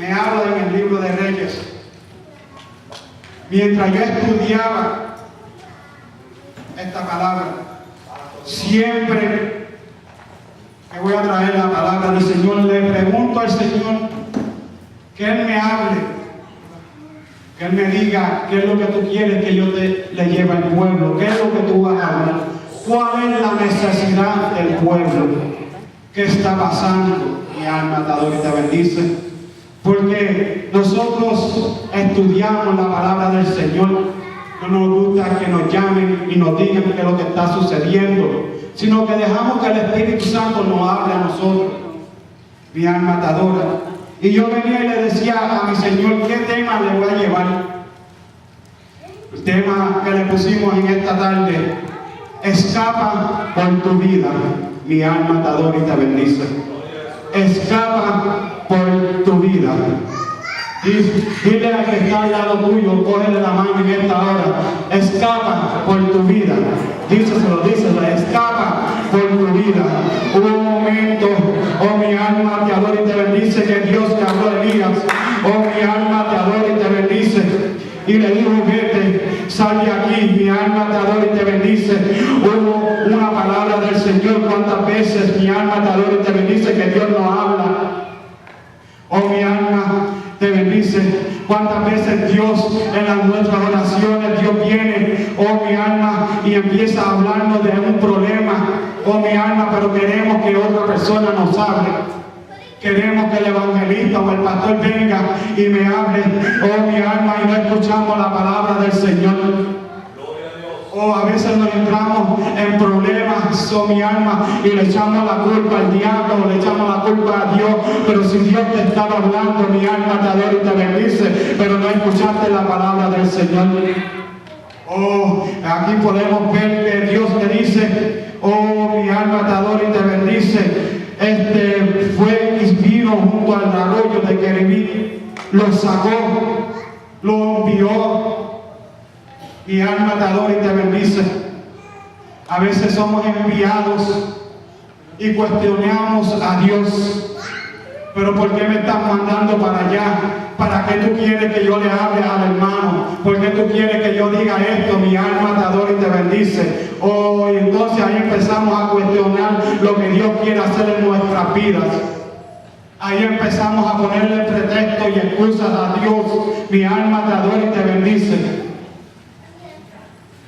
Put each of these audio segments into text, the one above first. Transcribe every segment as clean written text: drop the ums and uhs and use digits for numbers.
me habla en el libro de Reyes. Mientras yo estudiaba esta palabra, siempre que voy a traer la palabra del Señor, le pregunto al Señor que Él me hable, que Él me diga qué es lo que tú quieres que yo le lleve al pueblo, qué es lo que tú vas a hablar, cuál es la necesidad del pueblo, qué está pasando. Mi alma te adora y te bendice, porque nosotros estudiamos la palabra del Señor. No nos gusta que nos llamen y nos digan qué es lo que está sucediendo, sino que dejamos que el Espíritu Santo nos hable a nosotros. Mi alma te adora. Y yo venía y le decía a mi Señor, ¿qué tema le voy a llevar? El tema que le pusimos en esta tarde: escapa por tu vida. Mi alma te adora y te bendice. Escapa por tu vida. Dile al que está al lado tuyo, cógele la mano en esta hora: escapa por tu vida. Díselo, escapa por tu vida. Hubo un momento, oh mi alma te adora y te bendice, que Dios te habló a Elías. Oh mi alma te adora y te bendice, y le dijo: vete, sal de aquí. Mi alma te adora y te bendice. Hubo una palabra del Señor. ¿Cuántas veces, mi alma te adora y te bendice, que Dios nos habla? Oh mi alma te bendice. ¿Cuántas veces Dios en nuestras oraciones, Dios viene, oh mi alma, y empieza a hablarnos de un problema, oh mi alma, pero queremos que otra persona nos hable? Queremos que el evangelista o el pastor venga y me hable, oh mi alma, y no escuchamos la palabra del Señor. O a veces nos entramos en problemas, oh mi alma, y le echamos la culpa al diablo, o le echamos la culpa a Dios. Pero si Dios te estaba hablando, mi alma te adora y te bendice, pero no escuchaste la palabra del Señor. Oh, aquí podemos ver que Dios te dice: oh, mi alma te adora y te bendice. Fue y vino junto al arroyo de Querubí, lo sacó, lo envió. Mi alma te adora y te bendice. A veces somos enviados y cuestionamos a Dios: pero ¿por qué me estás mandando para allá? ¿Para qué tú quieres que yo le hable al hermano? ¿Por qué tú quieres que yo diga esto? Mi alma te adora y te bendice. Oh, y entonces ahí empezamos a cuestionar lo que Dios quiere hacer en nuestras vidas. Ahí empezamos a ponerle pretextos y excusas a Dios. Mi alma te adora y te bendice.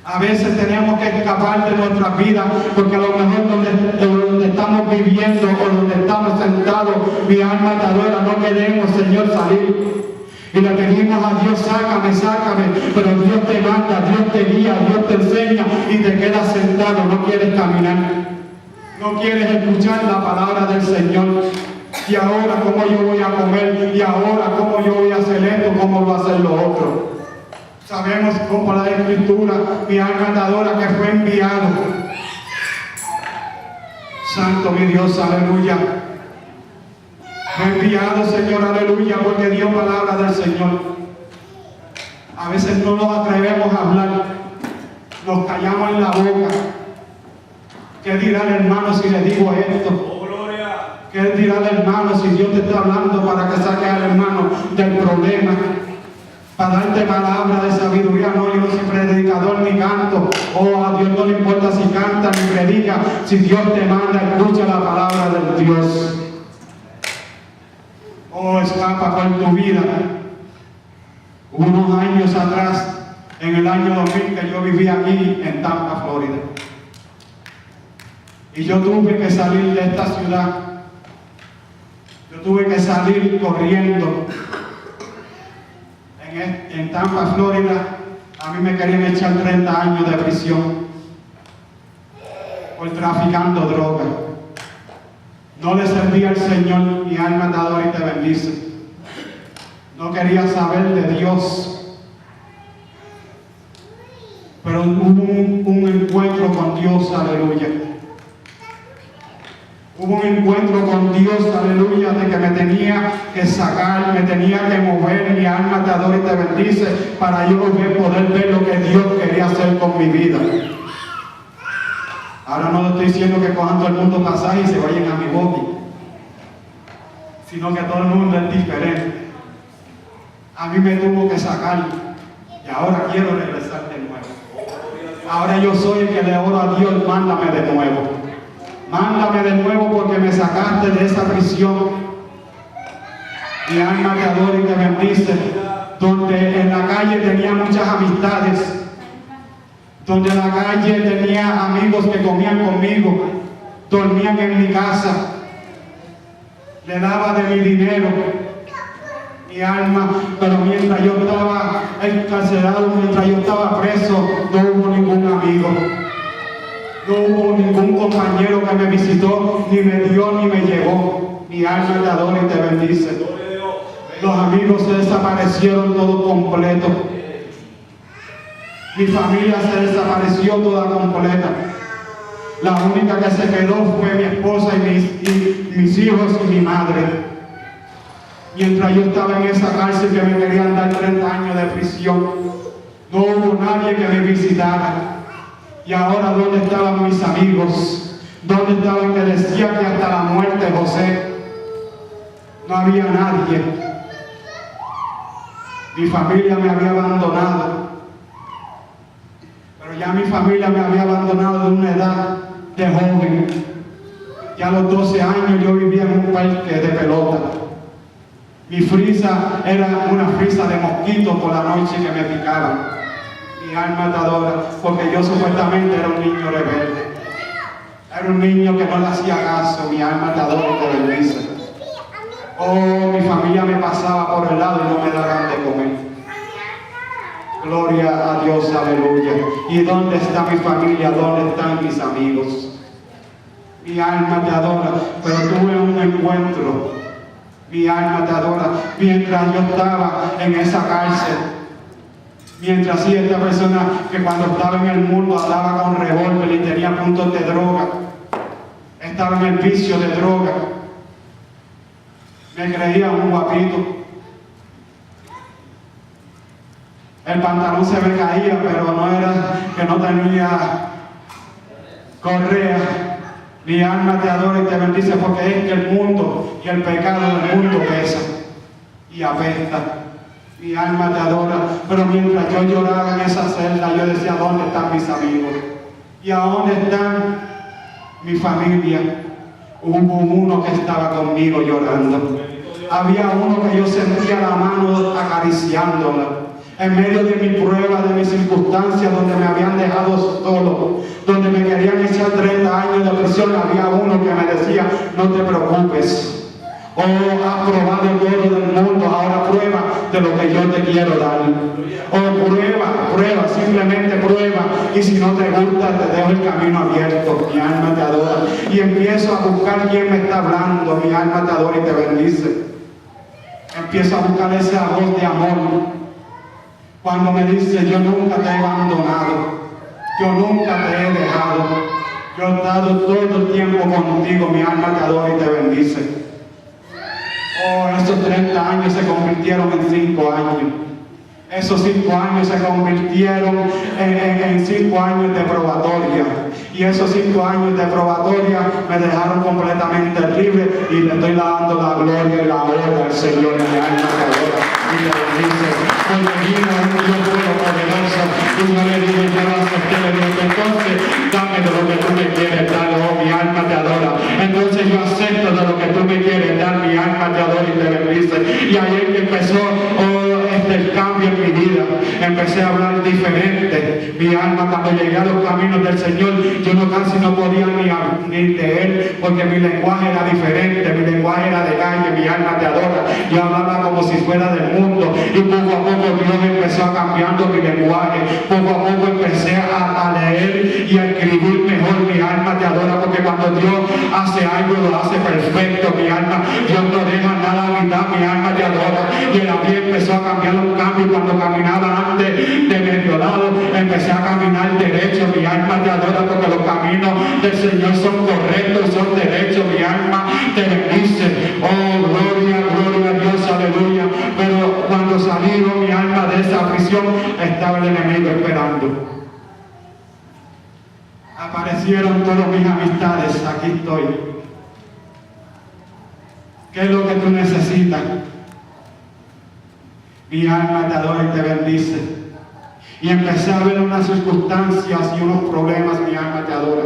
A veces tenemos que escapar de nuestras vidas, porque a lo mejor donde estamos viviendo o donde estamos sentados, mi alma te adora, no queremos, Señor, salir. Y le pedimos a Dios: sácame, sácame. Pero Dios te manda, Dios te guía, Dios te enseña y te quedas sentado, no quieres caminar. No quieres escuchar la palabra del Señor. Y ahora, ¿cómo yo voy a comer? Y ahora, ¿cómo yo voy a hacer esto? ¿Cómo voy a hacer lo otro? Sabemos como la Escritura, mi alma te adora, que fue enviado. Santo mi Dios, aleluya. Fue enviado, Señor, aleluya, porque dio palabra del Señor. A veces no nos atrevemos a hablar, nos callamos en la boca. ¿Qué dirá el hermano si le digo esto? ¿Qué dirá el hermano si Dios te está hablando para que saques al hermano del problema? Para darte palabra de sabiduría. No, yo no soy predicador ni canto. Oh, a Dios no le importa si canta ni predica. Si Dios te manda, escucha la palabra del Dios. Oh, escapa por tu vida. Unos años atrás, en el año 2000, que yo vivía aquí en Tampa, Florida. Y yo tuve que salir de esta ciudad. Yo tuve que salir corriendo. En Tampa, Florida, a mí me querían echar 30 años de prisión por traficando droga. No le servía al Señor, mi alma te adora y te bendice. No quería saber de Dios. Pero hubo un encuentro con Dios, aleluya. Hubo un encuentro con Dios, aleluya, de que me tenía que sacar, me tenía que mover. Mi alma te adora y te bendice, para yo poder ver lo que Dios quería hacer con mi vida. Ahora no le estoy diciendo que cojan todo el mundo pasaje y se vayan a mi bote, sino que todo el mundo es diferente. a mí me tuvo que sacar y ahora quiero regresar de nuevo. Ahora yo soy el que le oro a Dios, mándame de nuevo. Mándame de nuevo porque me sacaste de esa prisión. Mi alma te adora y te bendice. Donde en la calle tenía muchas amistades. Donde en la calle tenía amigos que comían conmigo. Dormían en mi casa. Le daba de mi dinero. Mi alma, pero mientras yo estaba encarcelado, mientras yo estaba preso, no hubo ningún amigo. No hubo ningún compañero que me visitó, ni me dio, ni me llevó. Mi alma te adora y te bendice. Los amigos se desaparecieron todos completos. Mi familia se desapareció toda completa. La única que se quedó fue mi esposa y mis hijos y mi madre. Mientras yo estaba en esa cárcel que me querían dar 30 años de prisión, no hubo nadie que me visitara. Y ahora, ¿dónde estaban mis amigos? ¿Dónde estaban que decían que hasta la muerte de José? No había nadie. Mi familia me había abandonado. Pero ya mi familia me había abandonado de una edad de joven. Ya a los 12 años yo vivía en un parque de pelota. Mi frisa era una frisa de mosquitos por la noche que me picaban. Mi alma te adora, porque yo supuestamente era un niño rebelde. Era un niño que no le hacía caso. Mi alma te adora y te bendice. Oh, mi familia me pasaba por el lado y no me daban de comer. Gloria a Dios, aleluya. ¿Y dónde está mi familia? ¿Dónde están mis amigos? Mi alma te adora, pero tuve un encuentro. Mi alma te adora. Mientras yo estaba en esa cárcel, mientras sí, esta persona que cuando estaba en el mundo andaba con revólver y tenía puntos de droga, estaba en el vicio de droga, me creía un guapito. El pantalón se me caía, pero no era que no tenía correa. Mi alma te adora y te bendice, porque es que el mundo y el pecado del mundo pesa y apesta. Mi alma te adora, pero mientras yo lloraba en esa celda, yo decía, ¿dónde están mis amigos? ¿Y a dónde están mi familia? Hubo uno que estaba conmigo llorando. Había uno que yo sentía la mano acariciándola. En medio de mi prueba, de mis circunstancias, donde me habían dejado solo, donde me querían echar 30 años de prisión, había uno que me decía, no te preocupes. Oh, has probado todo del mundo, ahora prueba de lo que yo te quiero dar. Oh, prueba, simplemente prueba. Y si no te gusta, te dejo el camino abierto. Mi alma te adora. Y empiezo a buscar quién me está hablando. Mi alma te adora y te bendice. Empiezo a buscar esa voz de amor. Cuando me dice, yo nunca te he abandonado, yo nunca te he dejado, yo he estado todo el tiempo contigo, mi alma te adora y te bendice. Oh, esos 30 años se convirtieron en 5 años. Esos 5 años se convirtieron en 5 años de probatoria. Y esos 5 años de probatoria me dejaron completamente libre y le estoy dando la gloria y la honra al Señor. Mi alma te adora y te bendice. Cuando vino un Dios poderoso, y no le digo, yo lo acepté, le digo, entonces dame de lo que tú me quieres dar, oh, mi alma te adora. Entonces yo acepto de lo que tú me quieres dar, mi alma te adora y te bendice. Y ahí empezó el cambio en mi vida. Empecé a hablar diferente. Mi alma, cuando llegué a los caminos del Señor, yo casi no podía ni leer, porque mi lenguaje era diferente, mi lenguaje era de calle. Mi alma te adora. Yo hablaba como si fuera del mundo, y poco a poco Dios empezó a cambiando mi lenguaje. Poco a poco empecé a leer y a escribir mejor. Mi alma te adora, porque cuando Dios hace algo, lo hace perfecto. Mi alma, Dios no deja nada a mitad. Mi alma te adora. Y la vida empezó a cambiar un cambio. Cuando caminaba antes de medio lado, empecé a caminar derecho. Mi alma te adora, porque los caminos del Señor son correctos, son derechos. Mi alma te bendice. Oh, gloria, gloria a Dios, aleluya. Pero cuando salí, mi alma, de esa prisión, estaba el enemigo esperando. Aparecieron todas mis amistades. Aquí estoy. ¿Qué es lo que tú necesitas? Mi alma te adora y te bendice. Y empecé a ver unas circunstancias y unos problemas, mi alma te adora.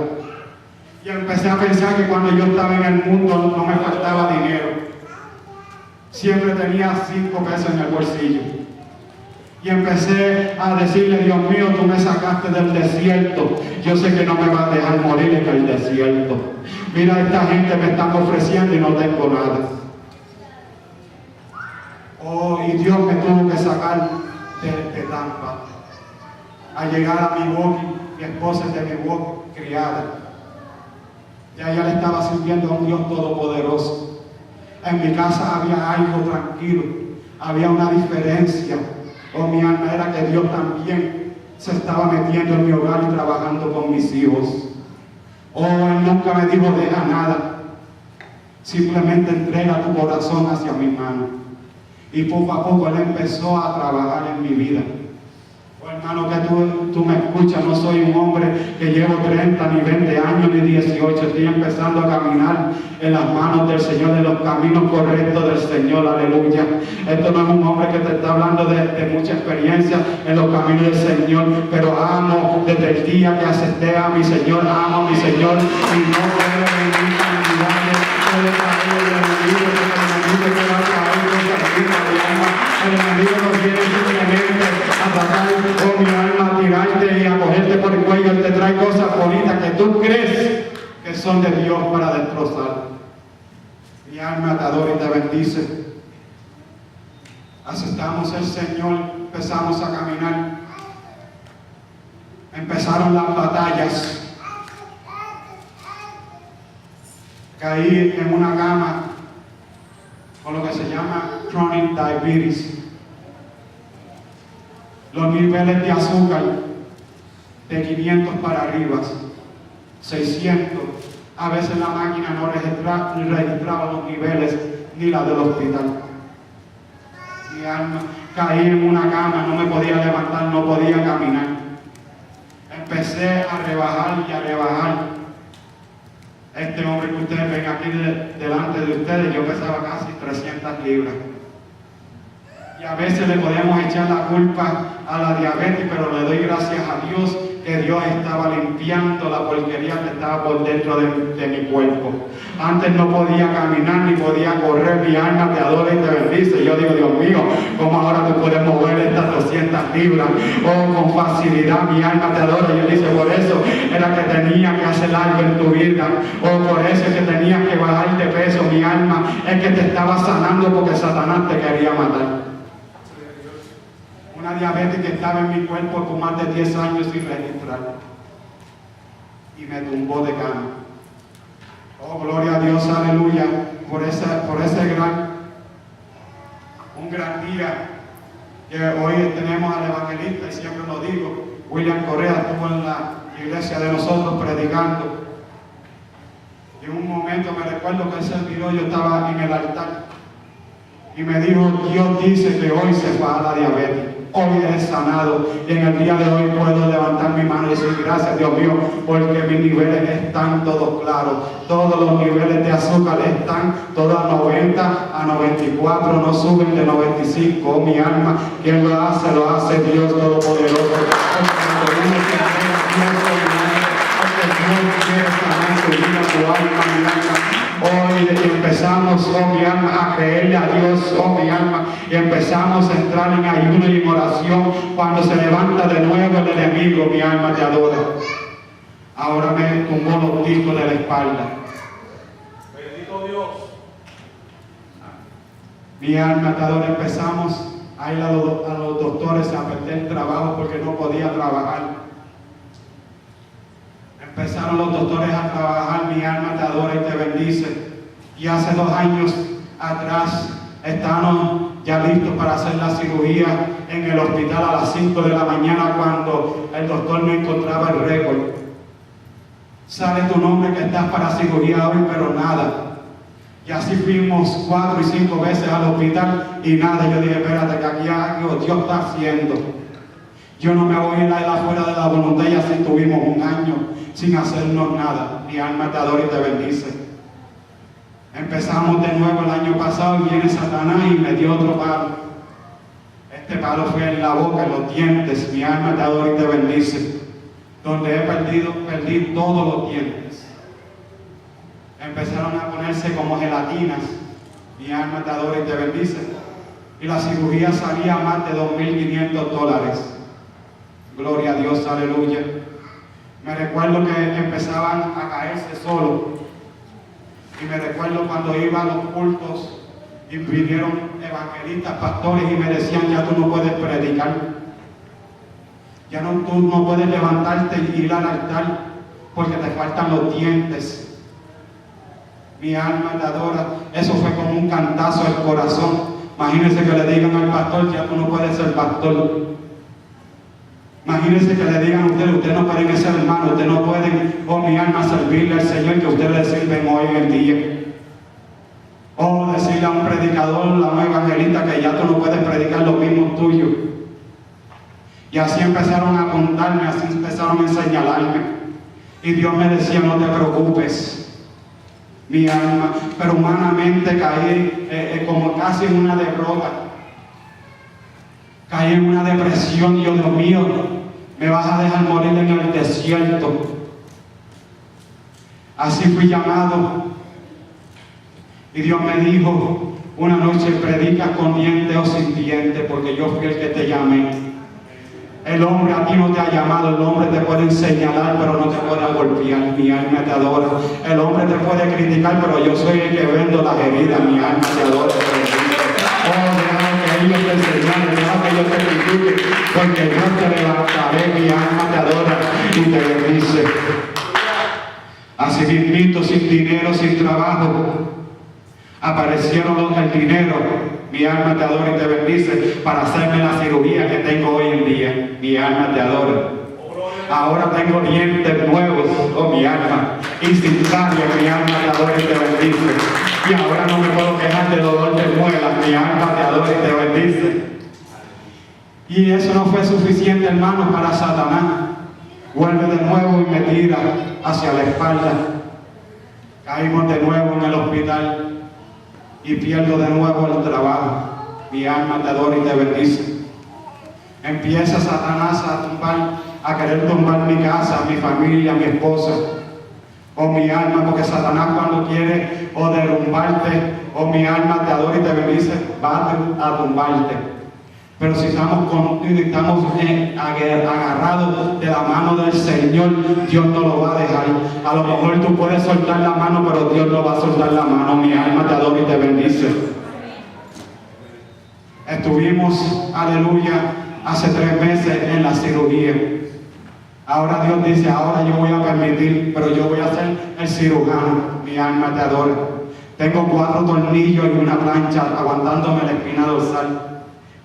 Y empecé a pensar que cuando yo estaba en el mundo no me faltaba dinero. Siempre tenía 5 pesos en el bolsillo. Y empecé a decirle, Dios mío, tú me sacaste del desierto. Yo sé que no me vas a dejar morir en el desierto. Mira, esta gente me está ofreciendo y no tengo nada. Oh, y Dios me tuvo que sacar de Tampa. Al llegar a Milwaukee, mi esposa es de Milwaukee, criada. Ya ella le estaba sirviendo a un Dios todopoderoso. En mi casa había algo tranquilo, había una diferencia. Oh, mi alma, era que Dios también se estaba metiendo en mi hogar y trabajando con mis hijos. Oh, Él nunca me dijo, deja nada. Simplemente entrega tu corazón hacia mi mano. Y poco a poco Él empezó a trabajar en mi vida. Oh, hermano, que tú me escuchas, no soy un hombre que llevo 30, ni 20 años, ni 18. Estoy empezando a caminar en las manos del Señor, en los caminos correctos del Señor, aleluya. Esto no es un hombre que te está hablando de mucha experiencia en los caminos del Señor, pero amo desde el día que acepté a mi Señor, amo a mi Señor, y no puedo venir a ayudarle, puede traer el enemigo, que va a traer cosas lindas, mi alma. El enemigo no quiere simplemente a tratar, oh mi alma, a tirarte y a cogerte por el cuello. Él te trae cosas bonitas que tú crees que son de Dios para destrozar. Mi alma te adora y te bendice. Aceptamos el Señor, empezamos a caminar. Empezaron las batallas. Caí en una cama con lo que se llama chronic diabetes. Los niveles de azúcar de 500 para arriba, 600. A veces la máquina no registraba los niveles ni la del hospital. Mi alma, caí en una cama, no me podía levantar, no podía caminar. Empecé a rebajar y a rebajar. Este hombre que ustedes ven aquí delante de ustedes, yo pesaba casi 300 libras. Y a veces le podíamos echar la culpa a la diabetes, pero le doy gracias a Dios que Dios estaba limpiando la porquería que estaba por dentro de mi cuerpo. Antes no podía caminar ni podía correr, mi alma te adora y te bendice. Yo digo, Dios mío, ¿cómo ahora tú puedes mover estas 200 libras? Oh, con facilidad, mi alma te adora. Y él dice, por eso era que tenía que hacer algo en tu vida. Oh, por eso es que tenías que bajar de peso, mi alma. Es que te estaba sanando porque Satanás te quería matar. Una diabetes que estaba en mi cuerpo por más de 10 años sin registrar. Y me tumbó de cama. Oh, gloria a Dios, aleluya, por ese un gran día que hoy tenemos al evangelista, y siempre lo digo, William Correa estuvo en la iglesia de nosotros predicando. Y en un momento me recuerdo que él se miró, yo estaba en el altar, y me dijo, Dios dice que hoy se va a la diabetes. Hoy es sanado y en el día de hoy puedo levantar mi mano y decir gracias Dios mío porque mis niveles están todos claros, todos los niveles de azúcar están todos a 90, a 94, no suben de 95. Oh, mi alma, quien lo hace Dios Todopoderoso. Hoy empezamos, oh mi alma, a creerle a Dios, oh mi alma, y empezamos a entrar en ayuno y en oración. Cuando se levanta de nuevo el enemigo, mi alma te adora. Ahora me tumbó los discos de la espalda. Bendito Dios. Mi alma te adora. Empezamos a ir a los doctores a perder trabajo porque no podía trabajar. Empezaron los doctores a trabajar, mi alma te adora y te bendice. Y hace 2 años atrás estábamos ya listos para hacer la cirugía en el hospital a las 5 de la mañana cuando el doctor no encontraba el récord. Sale tu nombre que estás para cirugía hoy, pero nada. Y así fuimos 4 y 5 veces al hospital y nada. Yo dije, espérate, que aquí algo Dios está haciendo. Yo no me voy a ir afuera de la voluntad y así tuvimos 1 año sin hacernos nada. Mi alma te adora y te bendice. Empezamos de nuevo el año pasado y viene Satanás y me dio otro palo. Este palo fue en la boca, en los dientes. Mi alma te adora y te bendice. Donde perdí todos los dientes. Empezaron a ponerse como gelatinas. Mi alma te adora y te bendice. Y la cirugía salía más de $2,500. Gloria a Dios, aleluya. Me recuerdo que empezaban a caerse solos. Y me recuerdo cuando iba a los cultos y vinieron evangelistas, pastores y me decían: ya tú no puedes predicar. Ya no, tú no puedes levantarte y ir al altar porque te faltan los dientes. Mi alma te adora. Eso fue como un cantazo al corazón. Imagínense que le digan al pastor: ya tú no puedes ser pastor. Imagínense que le digan a ustedes no pueden ser hermanos, ustedes no pueden, oh mi alma, servirle al Señor que ustedes le sirven hoy en el día. O decirle a un predicador, a un evangelista, que ya tú no puedes predicar lo mismo tuyo. Y así empezaron a apuntarme, así empezaron a señalarme. Y Dios me decía: no te preocupes, mi alma. Pero humanamente caí como casi en una derrota. Caí en una depresión. Dios mío, me vas a dejar morir en el desierto. Así fui llamado. Y Dios me dijo una noche: predica con diente o sin diente, porque yo fui el que te llamé. El hombre a ti no te ha llamado. El hombre te puede señalar, pero no te puede golpear. Mi alma te adora. El hombre te puede criticar, pero yo soy el que vendo las heridas. Mi alma te adora. Oh, deja que ellos te señalen, deja que ellos te critiquen, porque yo te levantaré. Mi alma te adora y te bendice. Así mismito, sin dinero, sin trabajo, aparecieron el dinero. Mi alma te adora y te bendice para hacerme la cirugía que tengo hoy en día. Mi alma te adora. Ahora tengo dientes nuevos, oh mi alma, y sin carne. Mi alma te adora y te bendice. Y ahora no me puedo quejar de dolor de muelas. Mi alma te adora y te bendice. Y eso no fue suficiente, hermanos, para Satanás. Vuelve de nuevo y me tira hacia la espalda. Caímos de nuevo en el hospital y pierdo de nuevo el trabajo. Mi alma te adora y te bendice. Empieza Satanás a querer tumbar mi casa, mi familia, mi esposa. Oh mi alma, porque Satanás cuando quiere o derrumbarte, oh mi alma te adora y te bendice, va a tumbarte. Pero si estamos agarrados de la mano del Señor, Dios no lo va a dejar. A lo mejor tú puedes soltar la mano, pero Dios no va a soltar la mano. Mi alma te adora y te bendice. Estuvimos, aleluya, hace 3 meses en la cirugía. Ahora Dios dice: ahora yo voy a permitir, pero yo voy a ser el cirujano. Mi alma te adora. Tengo 4 tornillos y una plancha aguantándome la espina dorsal.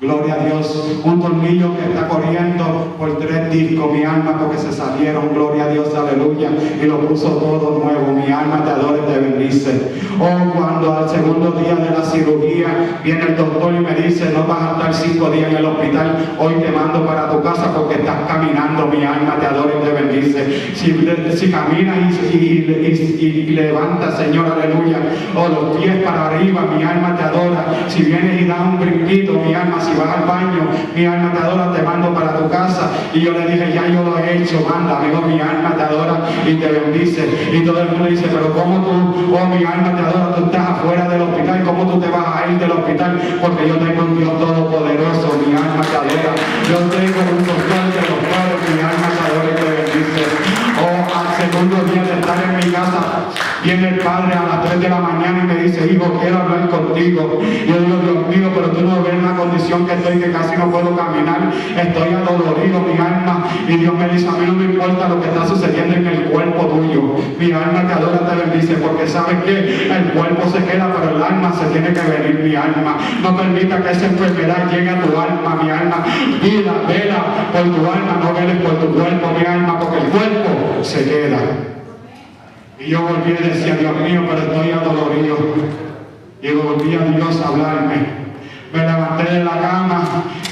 Gloria a Dios. Un tornillo que está corriendo por 3 discos, mi alma, porque se salieron. Gloria a Dios, aleluya. Y lo puso todo nuevo. Mi alma te adora y te bendice. Oh, cuando al segundo día de la cirugía viene el doctor y me dice: no vas a estar 5 días en el hospital, hoy te mando para tu casa porque estás caminando. Mi alma te adora y te bendice. Si caminas y levantas, Señor, aleluya, oh, los pies para arriba, mi alma te adora. Si vienes y das un brinquito, mi alma, si vas al baño, mi alma te adora, te mando para tu casa. Y yo le dije: ya yo lo he hecho, mándame. Oh, mi alma te adora y te bendice. Y todo el mundo dice: pero ¿cómo tú, oh mi alma te adora, tú estás afuera del hospital? ¿Cómo tú te vas a ir del hospital? Porque yo tengo un Dios todopoderoso. Mi alma te adora. Yo tengo un doctor de los padres. Mi alma te adora y te bendice. Oh, al segundo día de estar en mi casa, viene el padre a las 3 de la mañana y me dice: hijo, quiero hablar contigo. Yo digo: Dios mío, pero tú no ves la condición que estoy, que casi no puedo caminar, estoy adolorido, mi alma. Y Dios me dice: a mí no me importa lo que está sucediendo en el cuerpo tuyo. Mi alma te adora, te bendice, porque sabes que el cuerpo se queda, pero el alma se tiene que venir. Mi alma, no permita que esa enfermedad llegue a tu alma. Mi alma, vela por tu alma, no veles por tu cuerpo. Mi alma, porque el cuerpo se queda. Y yo volví y decía: Dios mío, pero estoy adolorido. Y volví a Dios a hablarme. Me levanté de la cama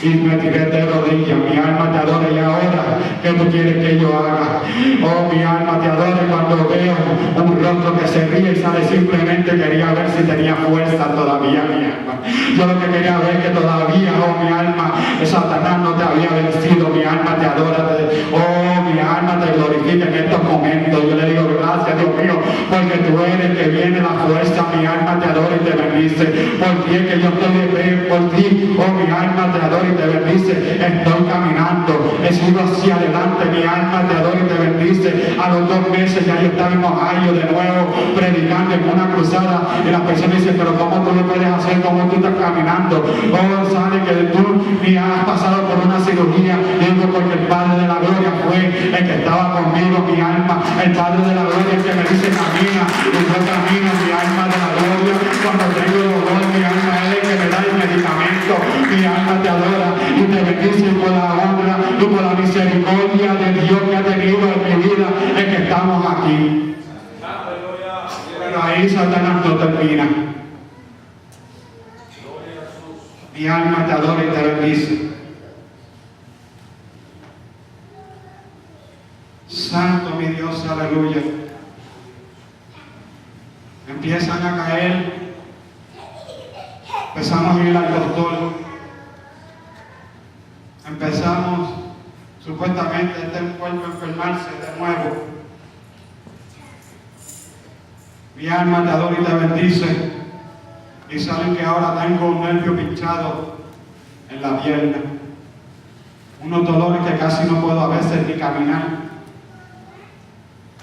y me tiré de rodillas. Mi alma te adora. Y ahora, ¿qué tú quieres que yo haga? Oh, mi alma te adora. Y cuando veo un rostro que se ríe y sale, simplemente quería ver si tenía fuerza todavía mi alma. Yo lo que quería ver que todavía, oh mi alma, Satanás no te había vencido. Mi alma te adora. Oh, mi alma te glorifica en estos momentos. Yo le digo gracias, Dios mío, porque tú eres que viene la fuerza. Mi alma te adora y te bendice. Por ti es que yo estoy de pie, por ti, oh mi alma te adora y te bendice. Estoy caminando, he sido hacia adelante. Mi alma te adora y te bendice. A los 2 meses ya yo estaba en Ohio de nuevo predicando en una cruzada y las personas dicen, pero ¿cómo tú lo puedes hacer? ¿Cómo tú estás caminando? Oh, sabe que tú ni has pasado por una cirugía. Digo, porque el Padre de la Gloria fue el que estaba conmigo. Mi alma, el Padre de la Gloria, el que me dice camina, y yo camino. Mi alma de la Gloria, cuando tengo dolor, mi alma es el que me da el medicamento. Mi alma te adora y te bendice por la honra y por la misericordia de Dios que ha tenido en mi vida, es que estamos aquí. Pero ahí Satanás no termina. Mi alma te adora y te bendice. Santo mi Dios, aleluya. Empiezan a caer. Empezamos a ir al doctor. Empezamos, supuestamente, este cuerpo a enfermarse de nuevo. Mi alma te adora y te bendice. Y saben que ahora tengo un nervio pinchado en la pierna. Unos dolores que casi no puedo a veces ni caminar.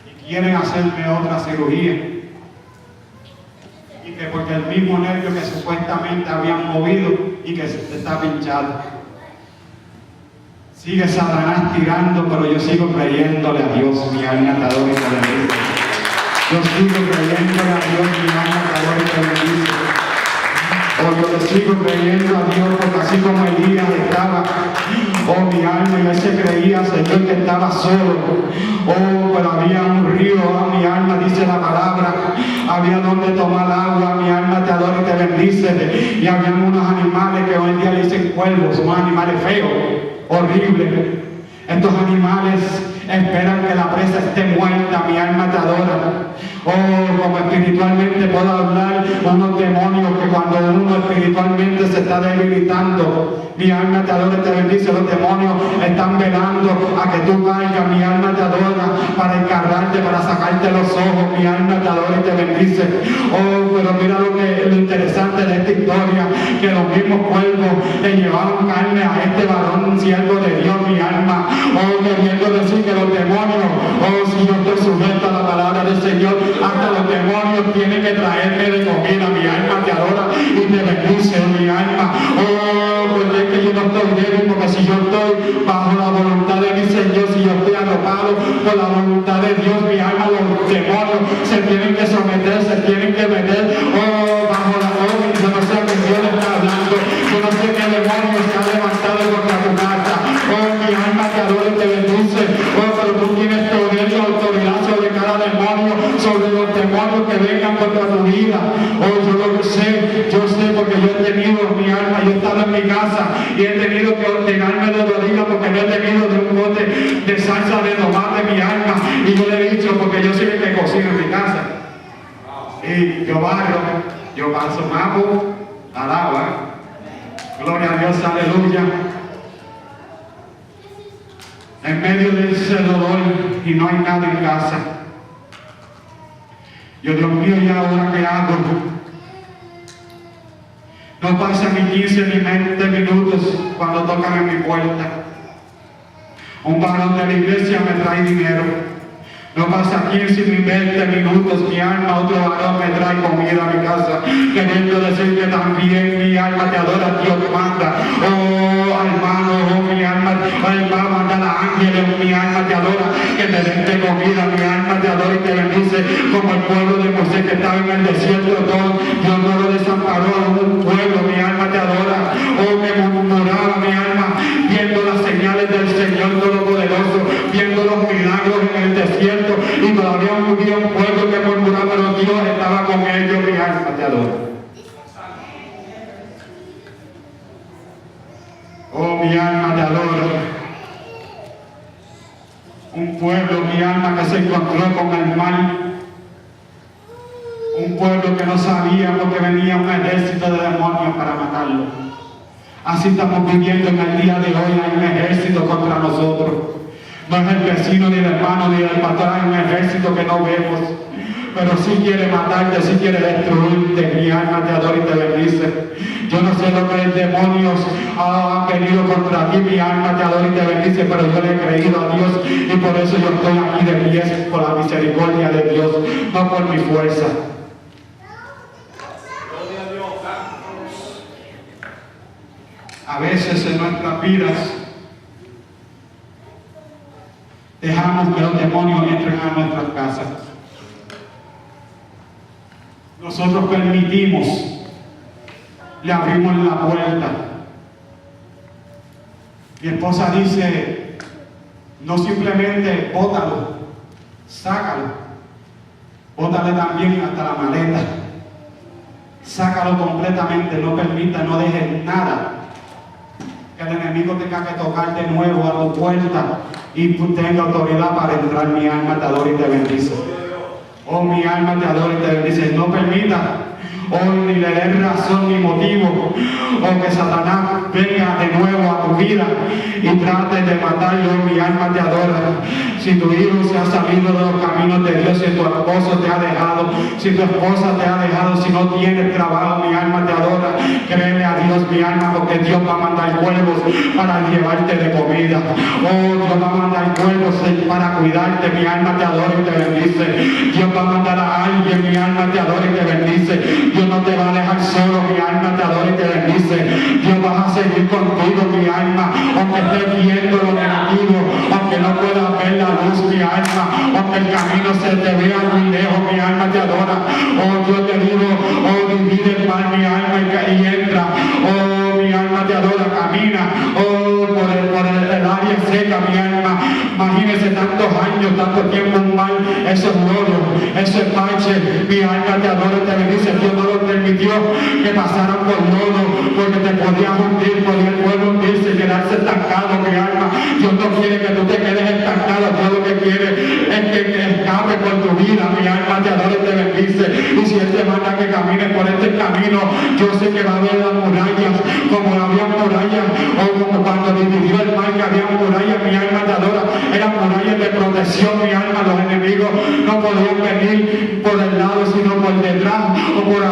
Y quieren hacerme otra cirugía. Y que porque el mismo nervio que supuestamente habían movido y que está pinchado. Sigue Satanás tirando, pero yo sigo creyéndole a Dios. Mi alma te adora y te bendice. Yo sigo creyéndole a Dios. Mi alma te adora y te bendice. Oh, yo le sigo creyendo a Dios, porque así como Elías estaba, oh mi alma, y él se creía, Señor, que estaba solo. Oh, pero había un río, oh mi alma, dice la palabra, había donde tomar agua. Mi alma te adora y te bendice. Y habían unos animales que hoy en día le dicen cuervos, son animales feos, horribles. Estos animales esperan que la presa esté muerta. Mi alma te adora. Oh, como espiritualmente puedo hablar, unos demonios que cuando uno espiritualmente se está debilitando, mi alma te adora y te bendice. Los demonios están velando a que tú caigas. Mi alma te adora para encargarte, para sacarte los ojos. Mi alma te adora y te bendice. Oh, pero mira lo interesante de esta historia, que los mismos cuervos le llevaron carne a este varón, un siervo de Dios. Mi alma, oh, queriendo decir que los demonios, oh, si yo estoy sujeto a la palabra del Señor, hasta los demonios tienen que traerme de comida. Mi alma te adora y te bendice. Mi alma, oh, porque es que yo no estoy débil, porque si yo estoy bajo la voluntad de mi Señor, si yo estoy arropado por la voluntad de Dios, mi alma, los demonios se tienen que someter, se tienen que meter, oh, bajo la orden. Yo no sé a qué Dios le está hablando, yo no sé qué demonio se ha levantado contra tu casa. Oh, mi alma te adora y te bendice. Oh, pero tú tienes poder y autoridad sobre cada demonio, sobre los demonios que vengan contra tu vida. Oh, yo lo sé, yo sé, porque yo he tenido mi alma, yo he estado en mi casa y he tenido que ordenarme de rodillas porque no he tenido de un bote de salsa de tomate mi alma. Y yo le he dicho, porque yo soy el que cocino en mi casa. Y yo barro, yo paso mapo al agua. Gloria a Dios, aleluya. En medio de ese dolor y no hay nada en casa. Yo, Dios mío, ¿y ahora qué hago? No pasan ni 15 ni 20 minutos cuando tocan en mi puerta. Un varón de la iglesia me trae dinero. No pasa 15 ni 20 minutos, mi alma, otro varón me trae comida a mi casa, queriendo decir que también mi alma te adora, Dios manda. Oh, hermano, oh, mi alma, Él va a mandar a ángeles, mi alma te adora, que te den de comida. Mi alma te adora y te bendice, como el pueblo de Moisés que estaba en el desierto. Dios no lo desamparó a un pueblo. Mi alma te adora. Oh, que murmuraba mi alma, viendo las señales del Señor Todopoderoso, viendo los milagros en el desierto, y todavía había un pueblo que murmuraba, pero Dios estaba con ellos. Mi alma te adora. Oh, mi alma te adora. Un pueblo, mi alma, que se encontró con el mal. Un pueblo que no sabía porque venía un ejército de demonios para matarlo. Así estamos viviendo en el día de hoy. Hay un ejército contra nosotros. No es el vecino, ni el hermano, ni el pastor. Hay un ejército que no vemos. Pero sí quiere matarte, sí quiere destruirte. Mi alma te adora y te bendice. Yo no sé lo que los demonios han venido contra ti. Mi alma te adora y te bendice, pero yo le he creído a Dios y por eso yo estoy aquí de pies, por la misericordia de Dios, no por mi fuerza. A veces en nuestras vidas dejamos que los demonios entren a nuestras casas. Nosotros permitimos, le abrimos la puerta. Mi esposa dice, no simplemente bótalo, sácalo, bótale también hasta la maleta, sácalo completamente, no permita, no dejes nada. Que el enemigo tenga que tocar de nuevo a tu puerta y tú tengas autoridad para entrar. Mi alma te adora y te bendice. Oh, mi alma te adora y te bendice. No permita hoy ni le des razón ni motivo o que Satanás venga de nuevo a tu vida y trate de matarlo. Mi alma te adora. Si tu hijo se ha salido de los caminos de Dios, si tu esposo te ha dejado, si tu esposa te ha dejado, si no tienes trabajo, mi alma te adora. Créele a Dios, mi alma, porque Dios va a mandar cuervos para llevarte de comida. Oh, Dios va a mandar cuervos para cuidarte. Mi alma te adora y te bendice. Dios va a mandar a alguien. Mi alma te adora y te bendice. Dios no te va a dejar solo. Mi alma te adora y te bendice. Dios va a seguir contigo, mi alma, aunque estés viendo lo negativo, aunque no puedas ver la luz, mi alma, aunque el camino se te vea muy lejos. Mi alma te adora. Oh, yo te digo, oh, divide el mal, mi alma, y entra. Oh, mi alma te adora, camina. Oh, por el área seca, mi alma. Imagínese tantos años, tanto tiempo un mal, esos lodos, ese parche. Mi alma te adora y te bendice. Dios no lo permitió que pasaran por lodo, porque te podías hundir, podía el pueblo hundirse y quedarse estancado, mi alma. Dios no quiere que tú te quedes estancado. Dios lo que quiere es que escape por tu vida. Mi alma te adora y te bendice. Y si Él te manda que camines por este camino, yo sé que va a haber las murallas, como había murallas, o como cuando dividió el mar, que había murallas. Mi alma te adora. Eran murallas de protección, mi alma. Los enemigos no podían venir por el lado, sino por detrás o por